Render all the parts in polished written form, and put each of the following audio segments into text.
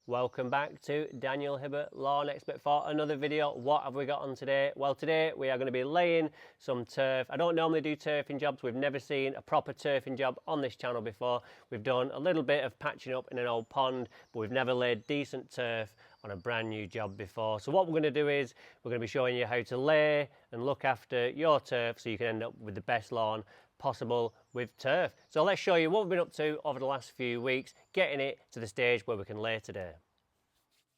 Welcome back to Daniel Hibbert, Lawn Expert, for another video. What have we got on today? Well, today we are going to be laying some turf. I don't normally do turfing jobs. We've never seen a proper turfing job on this channel before. We've done a little bit of patching up in an old pond, but we've never laid decent turf on a brand new job before. So what we're going to do is we're going to be showing you how to lay and look after your turf so you can end up with the best lawn possible with turf. So let's show you what we've been up to over the last few weeks, getting it to the stage where we can lay today.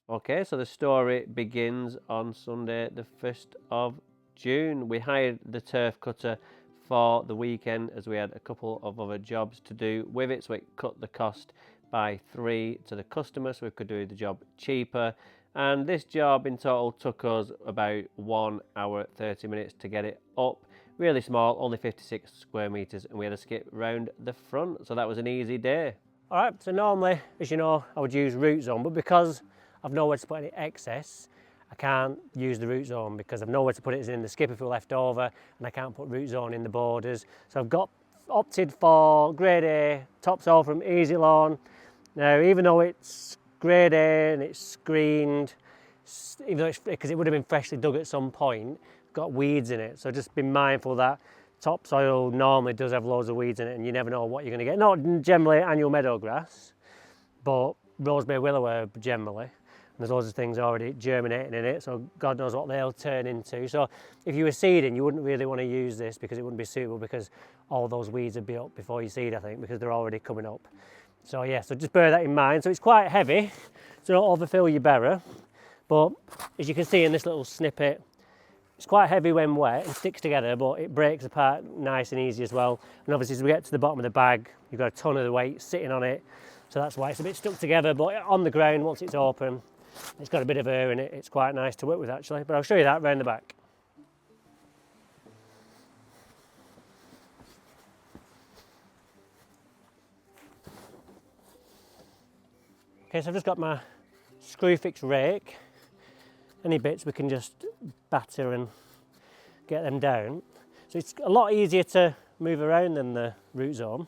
Okay, so the story begins on Sunday the 1st of June. We hired the turf cutter for the weekend as we had a couple of other jobs to do with it, so it cut the cost by 3 to the customer so we could do the job cheaper. And this job in total took us about 1 hour 30 minutes to get it up. Really small, only 56 square meters, and we had a skip round the front, so that was an easy day. All right, so normally, as you know, I would use root zone, but because I've nowhere to put any excess, I can't use the root zone because I've nowhere to put it in the skip if we're left over, and I can't put root zone in the borders. So I've opted for grade A topsoil from Easy Lawn. Now, even though it's grade A and it's screened, even though because it would have been freshly dug at some point, got weeds in it, so just be mindful that topsoil normally does have loads of weeds in it and you never know what you're going to get. Not generally annual meadow grass, but rosemary willow herb generally, and there's loads of things already germinating in it, so God knows what they'll turn into. So if you were seeding, you wouldn't really want to use this because it wouldn't be suitable, because all those weeds would be up before you seed, I think, because they're already coming up. So yeah, so just bear that in mind. So it's quite heavy, so don't overfill your barrow, but as you can see in this little snippet, it's quite heavy when wet and sticks together, but it breaks apart nice and easy as well. And obviously as we get to the bottom of the bag, you've got a ton of the weight sitting on it, so that's why it's a bit stuck together. But on the ground, once it's open, it's got a bit of air in it. It's quite nice to work with actually, but I'll show you that round the back. Okay, so I've just got my screw fix rake. Any bits we can just batter and get them down. So it's a lot easier to move around than the root zone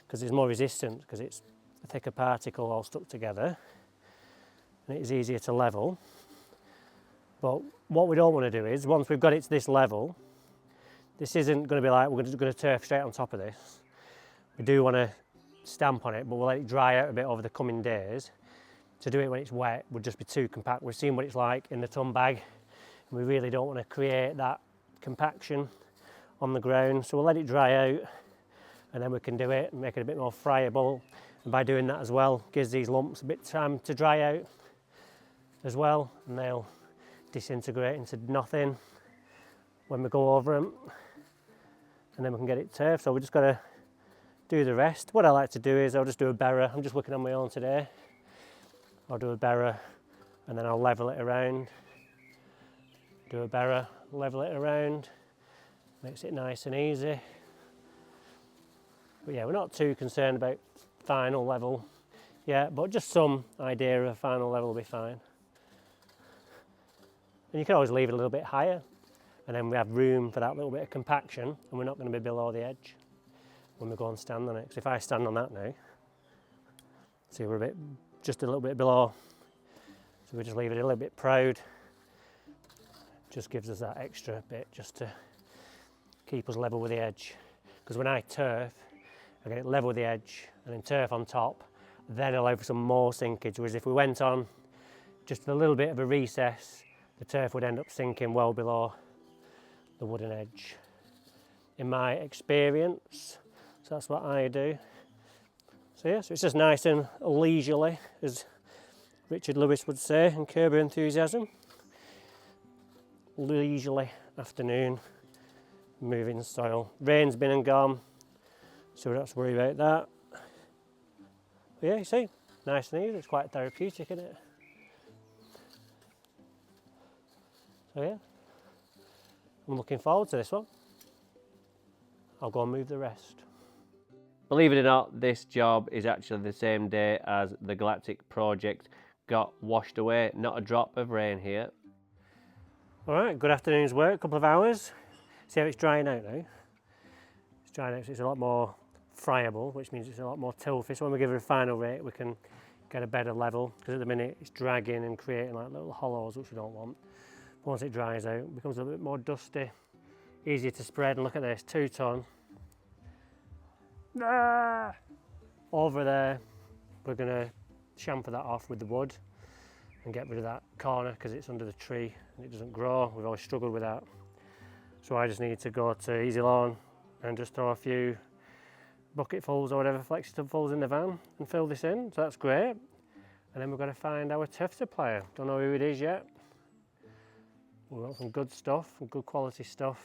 because it's more resistant, because it's a thicker particle all stuck together, and it is easier to level. But what we don't want to do is, once we've got it to this level, this isn't going to be like we're just going to turf straight on top of this. We do want to stamp on it, but we'll let it dry out a bit over the coming days. To do it when it's wet would just be too compact. We've seen what it's like in the ton bag, and we really don't want to create that compaction on the ground. So we'll let it dry out, and then we can do it and make it a bit more friable. And by doing that as well, gives these lumps a bit of time to dry out as well, and they'll disintegrate into nothing when we go over them, and then we can get it turfed. So we just got to do the rest. What I like to do is I'll just do a barrow. I'm just working on my own today. I'll do a barrow and then I'll level it around. Do a barrow, level it around, makes it nice and easy. But yeah, we're not too concerned about final level yet, but just some idea of a final level will be fine. And you can always leave it a little bit higher, and then we have room for that little bit of compaction, and we're not going to be below the edge when we go and stand on it. Because if I stand on that now, see, we're just a little bit below, so we just leave it a little bit proud. Just gives us that extra bit just to keep us level with the edge, because when I turf I get it level with the edge and then turf on top, then allow for some more sinkage, whereas if we went on just a little bit of a recess, the turf would end up sinking well below the wooden edge, in my experience. So that's what I do. So yeah, so it's just nice and leisurely, as Richard Lewis would say in Curb Your Enthusiasm. Leisurely afternoon, moving soil. Rain's been and gone, so we don't have to worry about that. But yeah, you see, nice and easy. It's quite therapeutic, isn't it? So yeah, I'm looking forward to this one. I'll go and move the rest. Believe it or not, this job is actually the same day as the Galactic project got washed away. Not a drop of rain here. All right, good afternoon's work, a couple of hours. See how it's drying out now? It's drying out, so it's a lot more friable, which means it's a lot more tilthy. So when we give it a final rate, we can get a better level, because at the minute it's dragging and creating like little hollows, which we don't want. But once it dries out, it becomes a bit more dusty, easier to spread. And look at this, 2 ton. Ah! Over there, we're going to chamfer that off with the wood and get rid of that corner because it's under the tree and it doesn't grow. We've always struggled with that. So I just need to go to Easy Lawn and just throw a few bucketfuls or whatever, flexi-tubfuls in the van and fill this in. So that's great. And then we're going to find our turf supplier. Don't know who it is yet. We've got some good stuff, some good quality stuff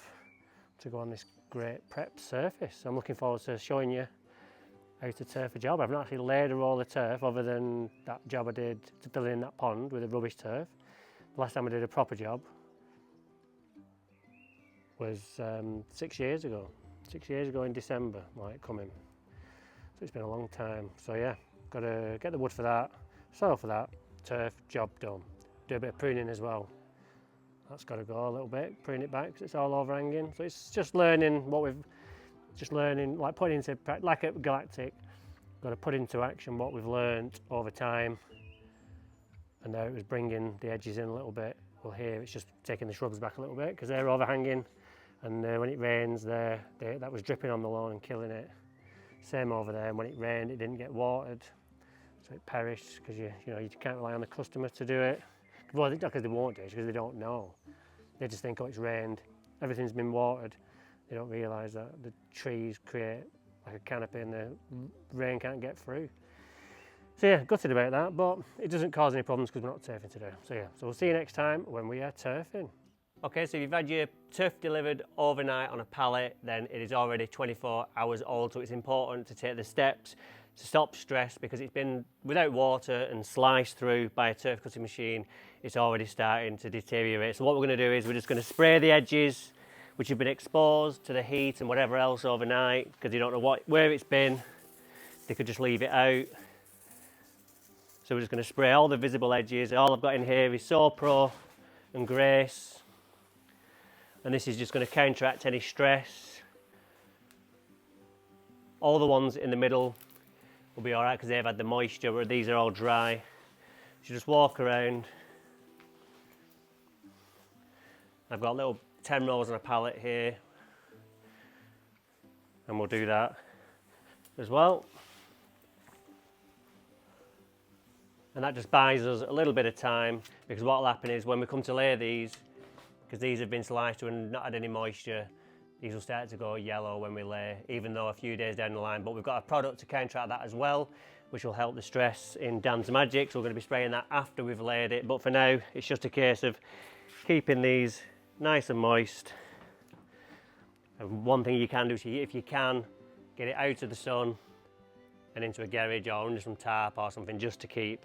to go on this great prep surface. I'm looking forward to showing you how to turf a job. I've not actually laid a roll of turf other than that job I did to fill in that pond with a rubbish turf. The last time I did a proper job was 6 years ago. 6 years ago in December, like coming. So it's been a long time. So yeah, got to get the wood for that, soil for that, turf, job done. Do a bit of pruning as well. That's got to go a little bit, prune it back because it's all overhanging. So it's just learning what we've, like putting into practice, like at Galactic, got to put into action what we've learned over time. And now it was bringing the edges in a little bit. Well, here it's just taking the shrubs back a little bit because they're overhanging. And when it rains there, that was dripping on the lawn and killing it. Same over there, and when it rained it didn't get watered, so it perished because you can't rely on the customer to do it. Well, not because they won't do it, because they don't know. They just think, oh, it's rained, everything's been watered. They don't realise that the trees create like a canopy and the rain can't get through. So yeah, gutted about that, but it doesn't cause any problems because we're not turfing today. So yeah, so we'll see you next time when we are turfing. Okay, so if you've had your turf delivered overnight on a pallet, then it is already 24 hours old, so it's important to take the steps to stop stress because it's been without water and sliced through by a turf cutting machine. It's already starting to deteriorate. So what we're going to do is we're just going to spray the edges which have been exposed to the heat and whatever else overnight because you don't know where it's been. They could just leave it out. So we're just going to spray all the visible edges. All I've got in here is Sopro and Grace. And this is just going to counteract any stress. All the ones in the middle will be alright because they've had the moisture, where these are all dry. So just walk around. I've got little 10 rows on a pallet here. And we'll do that as well. And that just buys us a little bit of time because what will happen is when we come to lay these, because these have been sliced and not had any moisture, these will start to go yellow when we lay, even though a few days down the line. But we've got a product to counteract that as well, which will help the stress in Dan's Magic. So we're going to be spraying that after we've laid it. But for now, it's just a case of keeping these nice and moist. And one thing you can do is, if you can, get it out of the sun and into a garage or under some tarp or something just to keep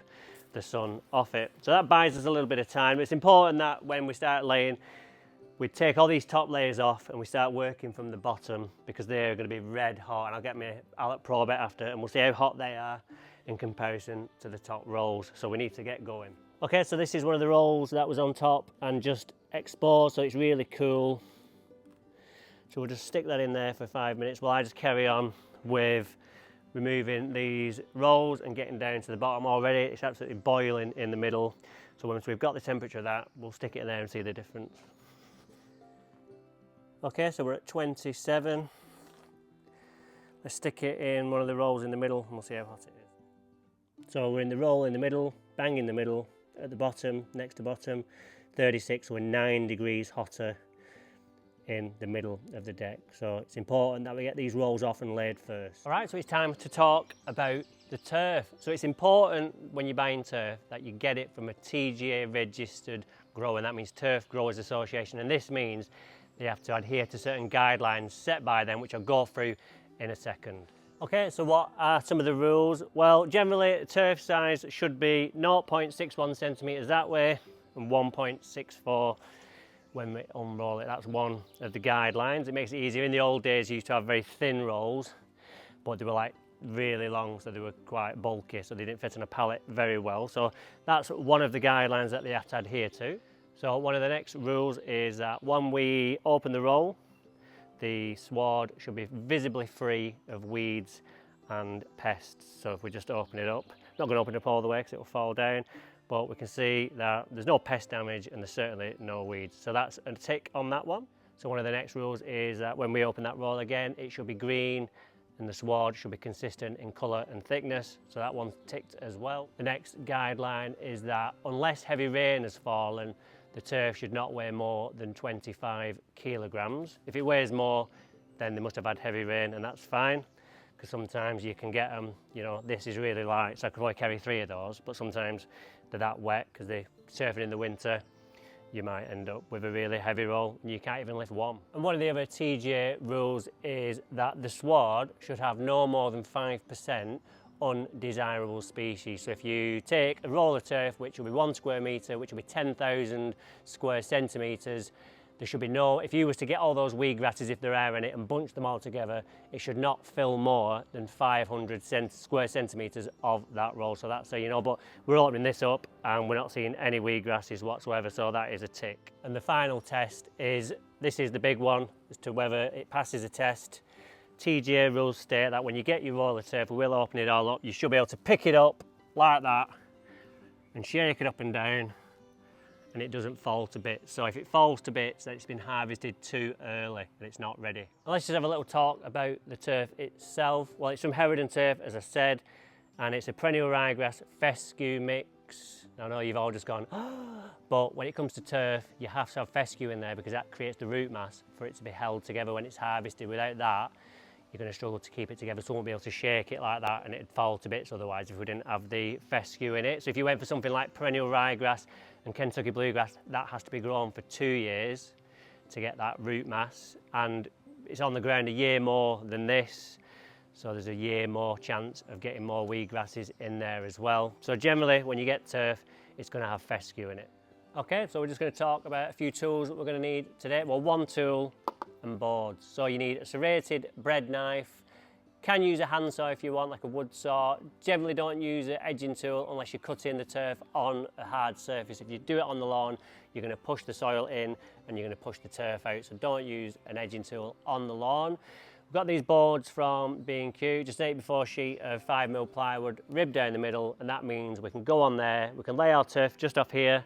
the sun off it. So that buys us a little bit of time. It's important that when we start laying, we take all these top layers off and we start working from the bottom because they're going to be red hot, and I'll get my Alec Pro bit after and we'll see how hot they are in comparison to the top rolls. So we need to get going. Okay, so this is one of the rolls that was on top and just exposed, so it's really cool. So we'll just stick that in there for 5 minutes while I just carry on with removing these rolls and getting down to the bottom. Already it's absolutely boiling in the middle, so once we've got the temperature of that, we'll stick it in there and see the difference. Okay, so we're at 27. Let's stick it in one of the rolls in the middle and we'll see how hot it is. So we're in the roll in the middle, bang in the middle, at the bottom, next to bottom, 36, so we're 9 degrees hotter in the middle of the deck. So it's important that we get these rolls off and laid first. All right, so it's time to talk about the turf. So it's important when you're buying turf that you get it from a TGA registered grower, and that means Turf Growers Association, and this means they have to adhere to certain guidelines set by them, which I'll go through in a second. Okay, so what are some of the rules? Well, generally turf size should be 0.61 centimetres that way and 1.64 when we unroll it. That's one of the guidelines. It makes it easier. In the old days you used to have very thin rolls, but they were like really long, so they were quite bulky, so they didn't fit on a pallet very well. So that's one of the guidelines that they have to adhere to. So one of the next rules is that when we open the roll, the sward should be visibly free of weeds and pests. So if we just open it up, Not going to open it up all the way because it will fall down, but we can see that there's no pest damage and there's certainly no weeds. So that's a tick on that one. So one of the next rules is that when we open that roll again, it should be green and the sward should be consistent in colour and thickness. So that one's ticked as well. The next guideline is that unless heavy rain has fallen, the turf should not weigh more than 25 kilograms. If it weighs more, then they must have had heavy rain, and that's fine, because sometimes you can get them, you know, this is really light, so I could probably carry 3 of those, but sometimes they're that wet because they're surfing in the winter. You might end up with a really heavy roll and you can't even lift one. And one of the other TGA rules is that the sward should have no more than 5% undesirable species. So if you take a roll of turf, which will be 1 square metre, which will be 10,000 square centimetres, there should be no, if you was to get all those weed grasses, if there are any, and bunch them all together, it should not fill more than 500 square centimetres of that roll. So that's so you know, but we're opening this up and we're not seeing any weed grasses whatsoever, so that is a tick. And the final test is, this is the big one, as to whether it passes a test. TGA rules state that when you get your roll of turf, we will open it all up, you should be able to pick it up like that and shake it up and down, and it doesn't fall to bits. So if it falls to bits, then it's been harvested too early and it's not ready. And let's just have a little talk about the turf itself. Well, it's from Hereford turf, as I said, and it's a perennial ryegrass fescue mix. I know you've all just gone, but when it comes to turf, you have to have fescue in there because that creates the root mass for it to be held together when it's harvested. Without that, you're going to struggle to keep it together, so you won't be able to shake it like that and it'd fall to bits otherwise if we didn't have the fescue in it. So if you went for something like perennial ryegrass and Kentucky bluegrass, that has to be grown for 2 years to get that root mass, and it's on the ground a year more than this, so there's a year more chance of getting more weed grasses in there as well. So generally when you get turf, it's going to have fescue in it. Okay, so we're just going to talk about a few tools that we're going to need today. Well, one tool and boards. So you need a serrated bread knife. Can use a handsaw if you want, like a wood saw. Generally don't use an edging tool unless you're cutting the turf on a hard surface. If you do it on the lawn, you're going to push the soil in and you're going to push the turf out. So don't use an edging tool on the lawn. We've got these boards from B&Q, just 8x4 sheet of 5mm plywood, ribbed down the middle, and that means we can go on there, we can lay our turf just off here,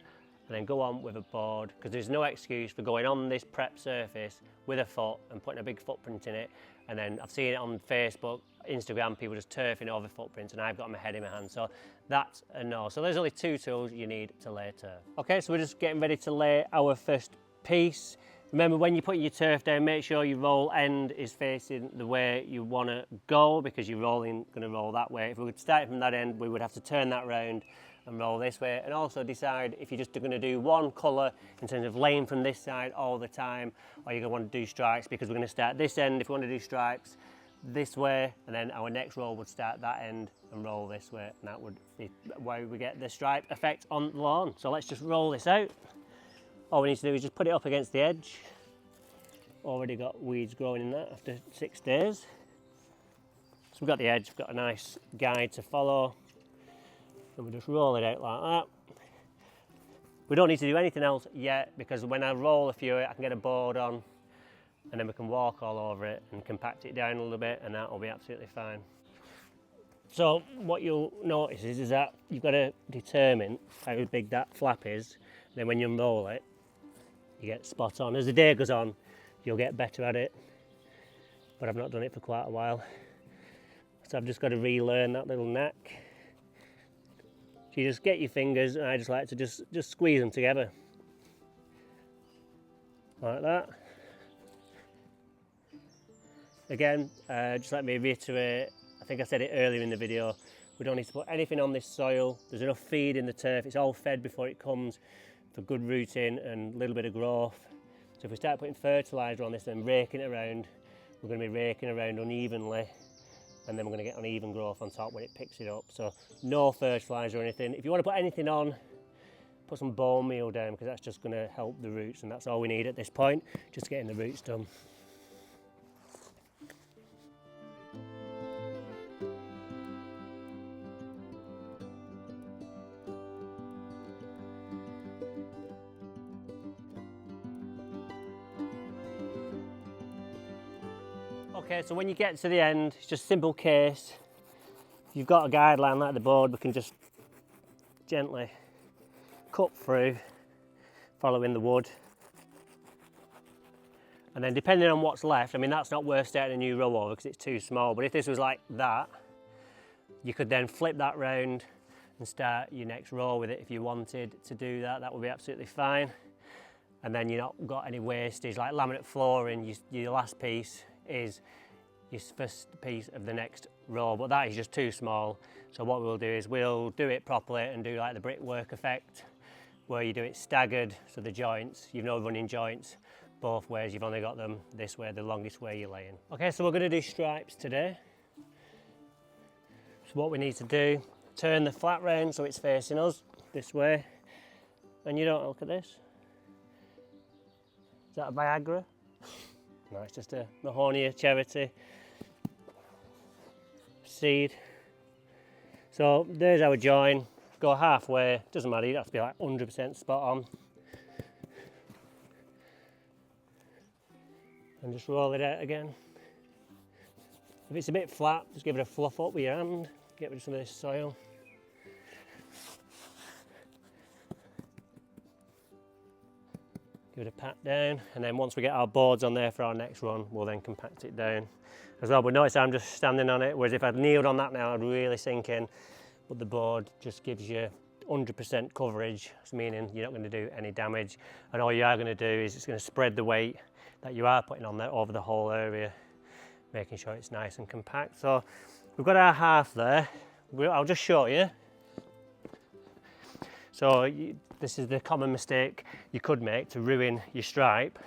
and then go on with a board, because there's no excuse for going on this prep surface with a foot and putting a big footprint in it. And then I've seen it on Facebook, Instagram, people just turfing over footprints, and I've got my head in my hand, so that's a no. So there's only 2 tools you need to lay turf. Okay, so we're just getting ready to lay our first piece. Remember, when you put your turf down, make sure your roll end is facing the way you want to go, because you're going to roll that way. If we would start from that end, we would have to turn that round and roll this way, and also decide if you're just going to do one colour in terms of laying from this side all the time, or you're going to want to do stripes, because we're going to start this end if we want to do stripes this way, and then our next roll would start that end and roll this way, and that would be why we get the stripe effect on the lawn. So let's just roll this out. All we need to do is just put it up against the edge. Already got weeds growing in that after 6 days. So we've got the edge, we've got a nice guide to follow. And we just roll it out like that. We don't need to do anything else yet, because when I roll a few, I can get a board on and then we can walk all over it and compact it down a little bit, and that will be absolutely fine. So what you'll notice is that you've got to determine how big that flap is. Then when you unroll it, you get spot on. As the day goes on, you'll get better at it, but I've not done it for quite a while. So I've just got to relearn that little knack. You just get your fingers, and I just like to just squeeze them together like that. Again, just let me reiterate, I think I said it earlier in the video, we don't need to put anything on this soil. There's enough feed in the turf, it's all fed before it comes for good rooting and a little bit of growth. So if we start putting fertiliser on this and raking it around, we're going to be raking around unevenly, and then we're going to get uneven growth on top when it picks it up. So no fertiliser or anything. If you want to put anything on, put some bone meal down, because that's just going to help the roots, and that's all we need at this point, just getting the roots done. Okay, so when you get to the end, it's just a simple case. you've got a guideline like the board, we can just gently cut through, following the wood. And then depending on what's left, I mean, that's not worth starting a new row over because it's too small, but if this was like that, you could then flip that round and start your next row with it if you wanted to do that. That would be absolutely fine. And then you've not got any wastage. Like laminate flooring, your last piece is your first piece of the next row, but that is just too small. So what we'll do is we'll do it properly and do like the brickwork effect, where you do it staggered, so the joints, you've no running joints both ways, you've only got them this way, the longest way you're laying. Okay, so we're going to do stripes today. So what we need to do, turn the flat round so it's facing us this way. And you don't look at this. Is that a Viagra? No, it's just a Mahonia charity seed. So there's our join. Go halfway, doesn't matter, you don't have to be like 100% spot on. And just roll it out again. If it's a bit flat, just give it a fluff up with your hand, get rid of some of this soil. Give it a pat down, and then once we get our boards on there for our next run, we'll then compact it down as well. But notice I'm just standing on it, whereas if I'd kneeled on that now, I'd really sink in. But the board just gives you 100% coverage, meaning you're not going to do any damage. And all you are going to do is it's going to spread the weight that you are putting on there over the whole area, making sure it's nice and compact. So we've got our half there. I'll just show you. So this is the common mistake you could make to ruin your stripe.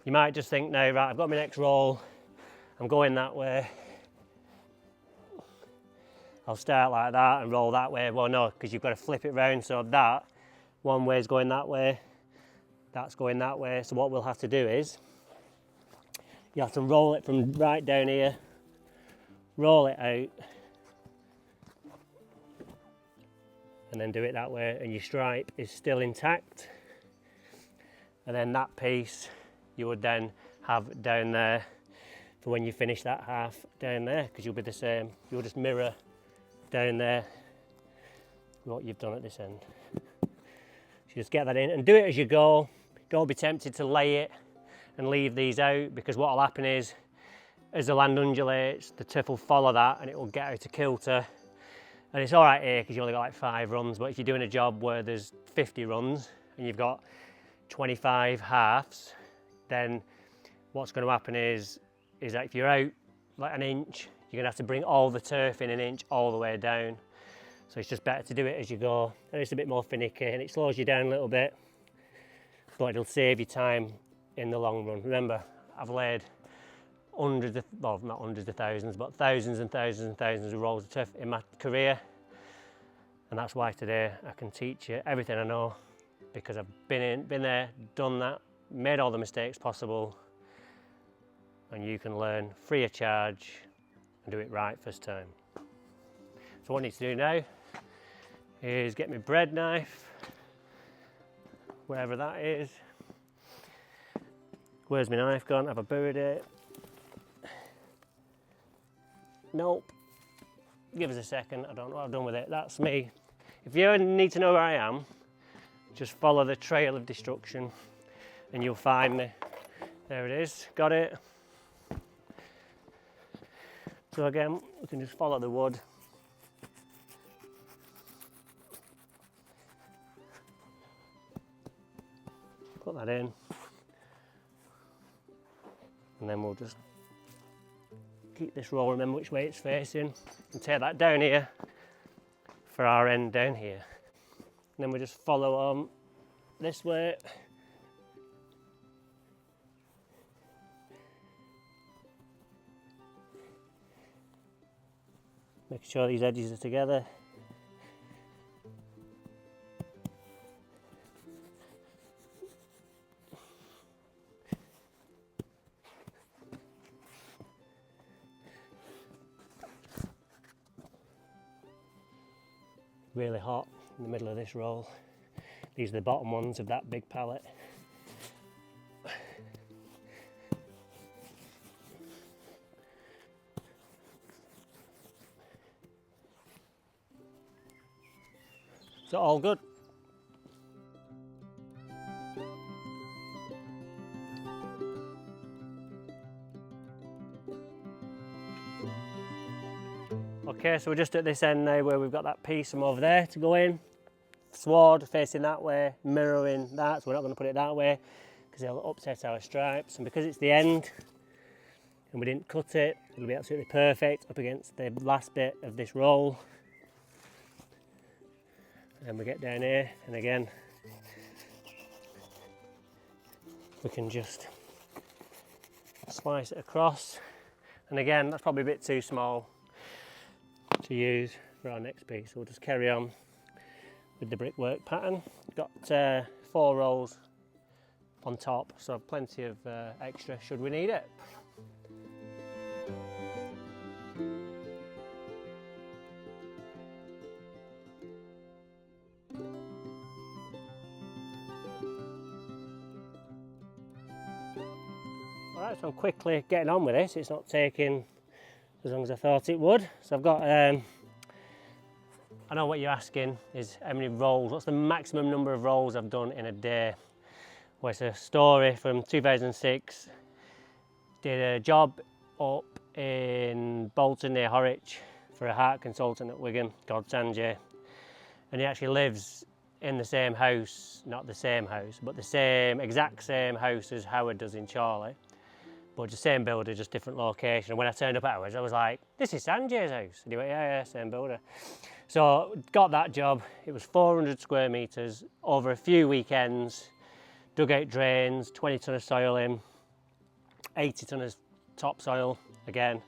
You might just think, now, right, I've got my next roll, I'm going that way. I'll start like that and roll that way. Well, no, because you've got to flip it round, so that one way is going that way, that's going that way. So what we'll have to do is, you have to roll it from right down here, roll it out, and then do it that way, and your stripe is still intact. And then that piece you would then have down there for when you finish that half down there, because you'll be the same. You'll just mirror down there what you've done at this end. So just get that in and do it as you go. Don't be tempted to lay it and leave these out, because what will happen is, as the land undulates, the turf will follow that and it will get out of kilter. And it's all right here because you only got like 5 runs, but if you're doing a job where there's 50 runs and you've got 25 halves, then what's going to happen is that if you're out like an inch, you're going to have to bring all the turf in an inch all the way down. So it's just better to do it as you go, and it's a bit more finicky and it slows you down a little bit, but it'll save you time in the long run. Remember, I've laid hundreds of, well, not hundreds of thousands, but thousands and thousands and thousands of rolls of turf in my career, and that's why today I can teach you everything I know, because I've been there, done that, made all the mistakes possible, and you can learn free of charge and do it right first time. So what I need to do now is get my bread knife, wherever that is. Where's my knife gone? Have I buried it? Nope. Give us a second, I don't know what I've done with it. That's me. If you ever need to know where I am, just follow the trail of destruction and you'll find me. There it is, got it. So again, we can just follow the wood. Put that in. And then we'll just keep this roll, remember which way it's facing, and take that down here for our end down here. And then we just follow on this way. Make sure these edges are together. Really hot in the middle of this roll. These are the bottom ones of that big pallet. So all good. Okay, so we're just at this end now where we've got that piece from over there to go in. Sward facing that way, mirroring that, so we're not going to put it that way because it'll upset our stripes. And because it's the end and we didn't cut it, it'll be absolutely perfect up against the last bit of this roll. And then we get down here, and again we can just slice it across. And again, that's probably a bit too small to use for our next piece, so we'll just carry on with the brickwork pattern. Got 4 rolls on top, so plenty of extra should we need it. Alright, so I'm quickly getting on with this. It's not taking as long as I thought it would. So I've got, I know what you're asking is how many rolls, what's the maximum number of rolls I've done in a day? Well, it's a story from 2006. Did a job up in Bolton near Horwich for a heart consultant at Wigan called Sanjay. And he actually lives in the same house, not the same house, but the same, exact same house as Howard does in Chorley. But the same builder, just different location. And when I turned up at Howard's, I was like, this is Sanjay's house. And he went, yeah, same builder. So got that job. It was 400 square metres over a few weekends. Dug out drains, 20 tonne of soil in, 80 tonne of topsoil again,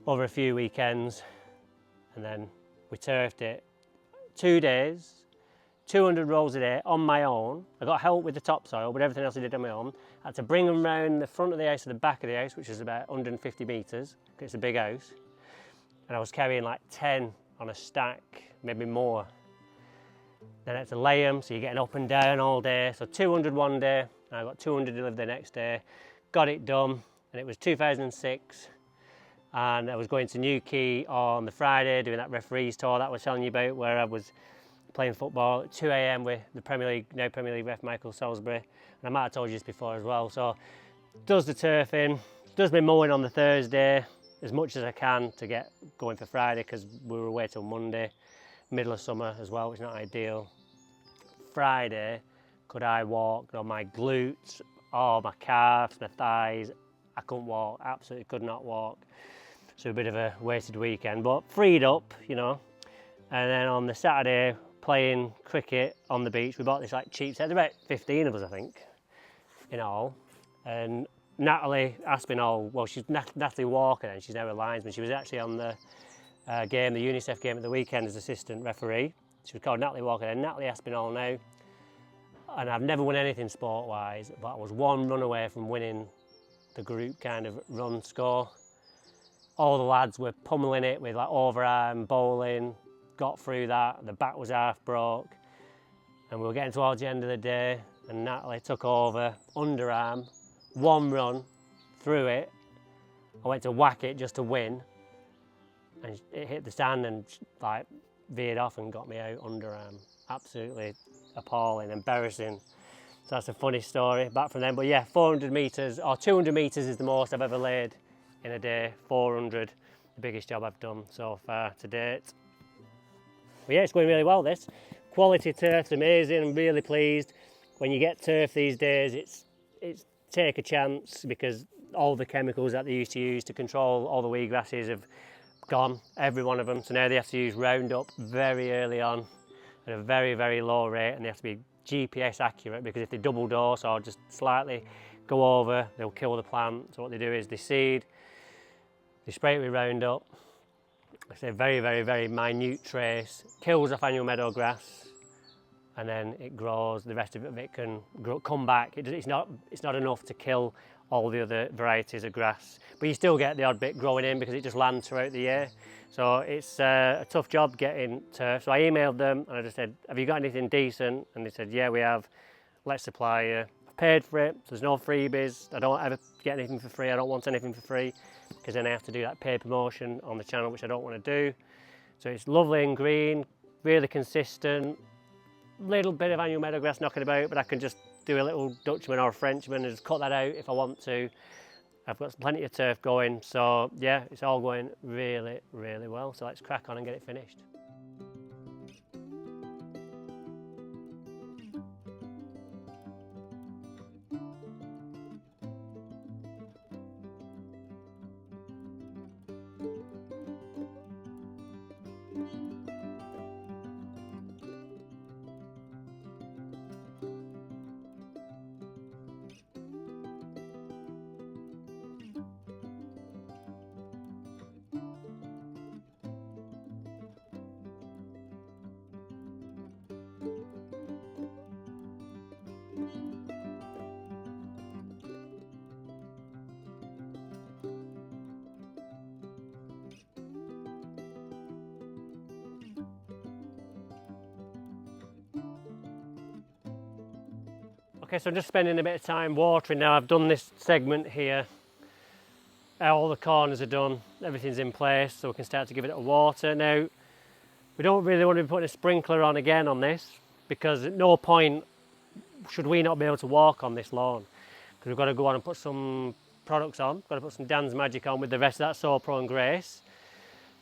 over a few weekends. And then we turfed it 2 days, 200 rolls a day on my own. I got help with the topsoil, but everything else I did on my own. I had to bring them round the front of the house to the back of the house, which is about 150 metres, because it's a big house. And I was carrying like 10 on a stack, maybe more. Then I had to lay them, so you're getting up and down all day. So 200 one day, and I got 200 delivered the next day. Got it done, and it was 2006. And I was going to Newquay on the Friday, doing that referees tour that I was telling you about, where I was playing football at 2 AM with the Premier League, now Premier League ref Michael Salisbury. And I might have told you this before as well. So does the turfing, does my mowing on the Thursday as much as I can to get going for Friday, because we were away till Monday, middle of summer as well, which is not ideal. Friday, could I walk? No, my glutes, my calves, my thighs, I couldn't walk, absolutely could not walk. So a bit of a wasted weekend, but freed up, you know. And then on the Saturday, playing cricket on the beach, we bought this like cheap set. There were about 15 of us, I think, in all. And Natalie Aspinall, well, she's Natalie Walker, and she's now a linesman. She was actually on the game, the UNICEF game at the weekend as assistant referee. She was called Natalie Walker, and Natalie Aspinall now. And I've never won anything sport-wise, but I was 1 run away from winning the group kind of run score. All the lads were pummeling it with like overarm bowling, got through that, the back was half broke, and we were getting towards the end of the day, and Natalie took over, underarm, 1 run, through it. I went to whack it just to win, and it hit the stand and like veered off and got me out underarm. Absolutely appalling, embarrassing. So that's a funny story back from then. But yeah, 400 metres or 200 metres is the most I've ever laid in a day. 400, the biggest job I've done so far to date. But yeah, it's going really well, this. Quality turf's amazing, I'm really pleased. When you get turf these days, it's take a chance, because all the chemicals that they used to use to control all the weed grasses have gone, every one of them. So now they have to use Roundup very early on at a very, very low rate, and they have to be GPS accurate, because if they double dose or just slightly go over, they'll kill the plant. So what they do is they seed, they spray it with Roundup. It's a very, very, very minute trace, kills off annual meadow grass, and then it grows. The rest of it can come back. It's not enough to kill all the other varieties of grass, but you still get the odd bit growing in because it just lands throughout the year. So it's a tough job getting turf. So I emailed them and I just said, have you got anything decent? And they said, yeah, we have. Let's supply you. I paid for it, so there's no freebies. I don't ever get anything for free. I don't want anything for free, because then I have to do that paid promotion on the channel, which I don't want to do. So it's lovely and green, really consistent. Little bit of annual meadowgrass knocking about, but I can just do a little Dutchman or a Frenchman and just cut that out if I want to. I've got plenty of turf going, so yeah, it's all going really, really well. So let's crack on and get it finished. Okay, so I'm just spending a bit of time watering now. I've done this segment here. All the corners are done, everything's in place, so we can start to give it a water. Now, we don't really want to be putting a sprinkler on again on this, because at no point should we not be able to walk on this lawn, because we've got to go on and put some products on. Got to put some Dan's Magic on with the rest of that Sopro and Grace.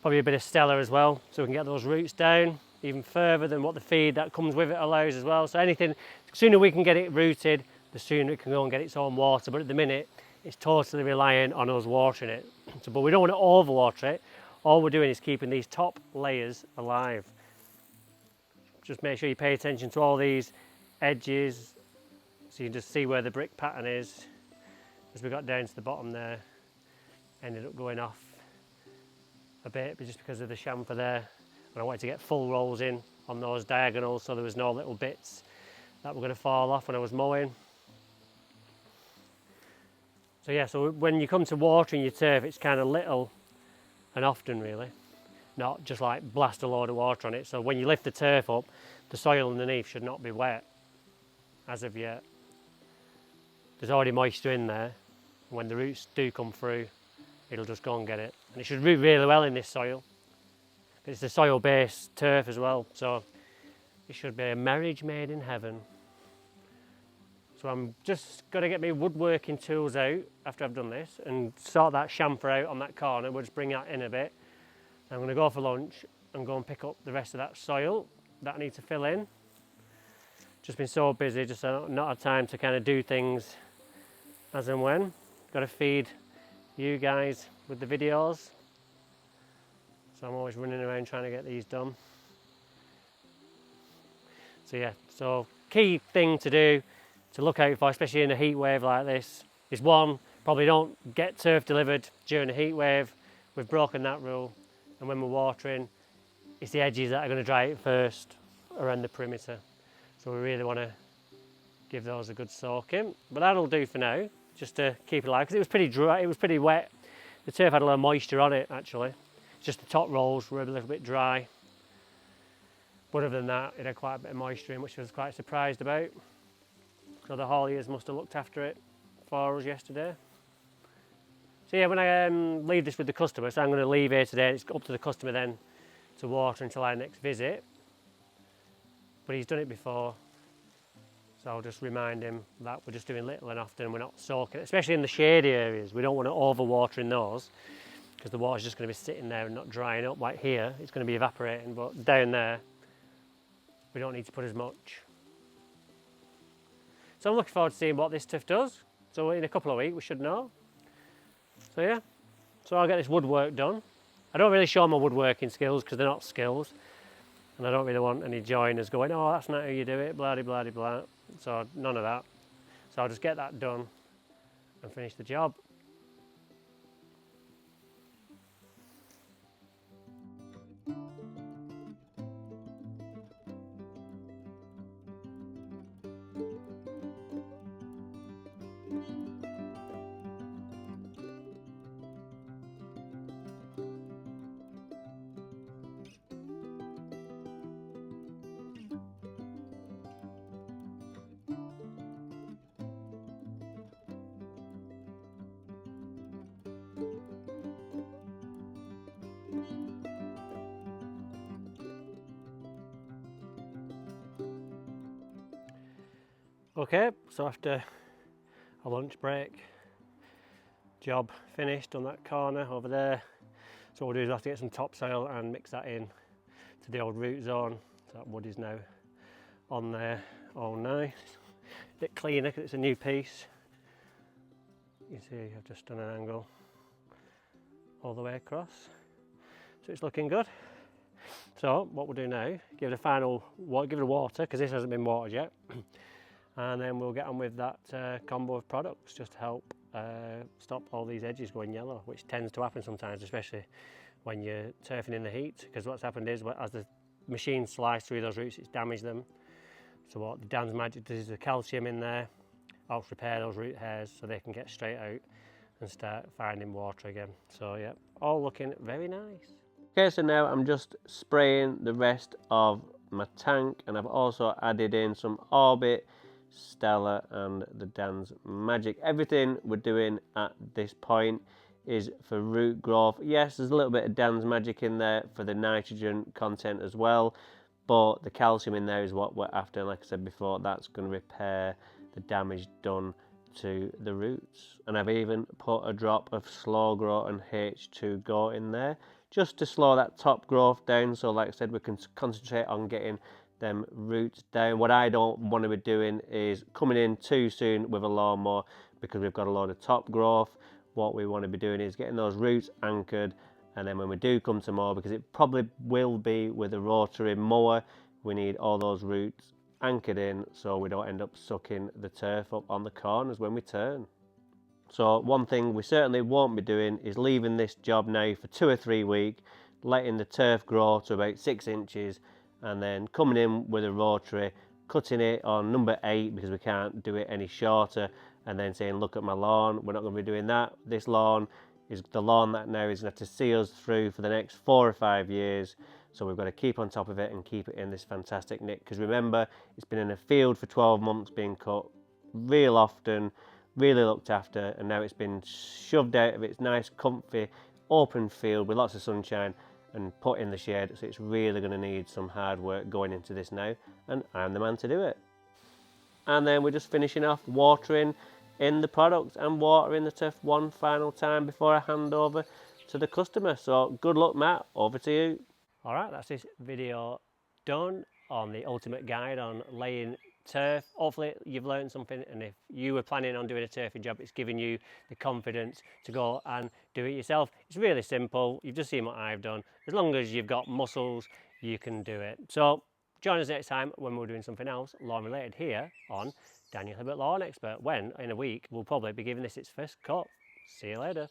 Probably a bit of Stella as well, so we can get those roots down even further than what the feed that comes with it allows as well. So anything, the sooner we can get it rooted, the sooner it can go and get its own water. But at the minute, it's totally reliant on us watering it. So, but we don't want to overwater it. All we're doing is keeping these top layers alive. Just make sure you pay attention to all these edges, so you can just see where the brick pattern is. As we got down to the bottom there, ended up going off a bit, but just because of the chamfer there. And I wanted to get full rolls in on those diagonals, so there was no little bits that were going to fall off when I was mowing. So yeah, so when you come to watering your turf, it's kind of little and often really, not just like blast a load of water on it. So when you lift the turf up, the soil underneath should not be wet as of yet. There's already moisture in there. When the roots do come through, it'll just go and get it. And it should root really well in this soil. It's a soil-based turf as well, so it should be a marriage made in heaven. So I'm just going to get my woodworking tools out after I've done this and sort that chamfer out on that corner. We'll just bring that in a bit. I'm going to go for lunch and go and pick up the rest of that soil that I need to fill in. Just been so busy, just not had time to kind of do things as and when. Got to feed you guys with the videos. So I'm always running around trying to get these done. So yeah, so key thing to do, to look out for, especially in a heat wave like this, is one, probably don't get turf delivered during a heat wave. We've broken that rule. And when we're watering, it's the edges that are going to dry out first around the perimeter. So we really want to give those a good soaking. But that'll do for now, just to keep it alive, because it was pretty dry, it was pretty wet. The turf had a lot of moisture on it actually. Just the top rolls were a little bit dry. But other than that, it had quite a bit of moisture in, which I was quite surprised about. So the hauliers must have looked after it for us yesterday. So yeah, when I leave this with the customer, so I'm going to leave here today, it's up to the customer then to water until our next visit. But he's done it before, so I'll just remind him that we're just doing little and often, we're not soaking, especially in the shady areas. We don't want to overwater in those, because the water's just going to be sitting there and not drying up. Like here, it's going to be evaporating, but down there, we don't need to put as much. So I'm looking forward to seeing what this stuff does. So in a couple of weeks, we should know. So yeah, so I'll get this woodwork done. I don't really show my woodworking skills because they're not skills. And I don't really want any joiners going, oh, that's not how you do it, blah, blah, blah, blah. So none of that. So I'll just get that done and finish the job. Okay, so after a lunch break, job finished on that corner over there. So what we'll do is we'll have to get some topsoil and mix that in to the old root zone. So that wood is now on there, all nice. A bit cleaner because it's a new piece. You see I've just done an angle all the way across. So it's looking good. So what we'll do now, give it a final, give it a water because this hasn't been watered yet. And then we'll get on with that combo of products just to help stop all these edges going yellow, which tends to happen sometimes, especially when you're turfing in the heat, because what's happened is as the machine sliced through those roots, it's damaged them. So what the Dan's Magic does is the calcium in there helps repair those root hairs so they can get straight out and start finding water again. So yeah, all looking very nice. Okay, so now I'm just spraying the rest of my tank, and I've also added in some Orbit, Stella and the Dan's Magic. Everything we're doing at this point is for root growth. Yes, there's a little bit of Dan's Magic in there for the nitrogen content as well, but the calcium in there is what we're after. Like I said before, that's going to repair the damage done to the roots. And I've even put a drop of slow grow and H2Go in there just to slow that top growth down. So like I said, we can concentrate on getting them roots down. What I don't want to be doing is coming in too soon with a lawnmower because we've got a load of top growth. What we want to be doing is getting those roots anchored, and then when we do come to mow, because it probably will be with a rotary mower, we need all those roots anchored in so we don't end up sucking the turf up on the corners when we turn. So one thing we certainly won't be doing is leaving this job now for 2 or 3 weeks, letting the turf grow to about 6 inches, and then coming in with a rotary, cutting it on number 8 because we can't do it any shorter, and then saying, look at my lawn. We're not going to be doing that. This lawn is the lawn that now is going to have to see us through for the next 4 or 5 years. So we've got to keep on top of it and keep it in this fantastic nick, because remember, it's been in a field for 12 months being cut real often, really looked after, and now it's been shoved out of its nice comfy open field with lots of sunshine and put in the shade. So it's really going to need some hard work going into this now, and I'm the man to do it. And then we're just finishing off watering in the products and watering the turf one final time before I hand over to the customer. So good luck, Matt, over to you. All right, that's this video done on the ultimate guide on laying turf. Hopefully you've learned something, and if you were planning on doing a turfing job, it's giving you the confidence to go and do it yourself. It's really simple. You've just seen what I've done. As long as you've got muscles, you can do it. So join us next time when we're doing something else lawn related here on Daniel Hibbert Lawn Expert, when in a week we'll probably be giving this its first cut. See you later.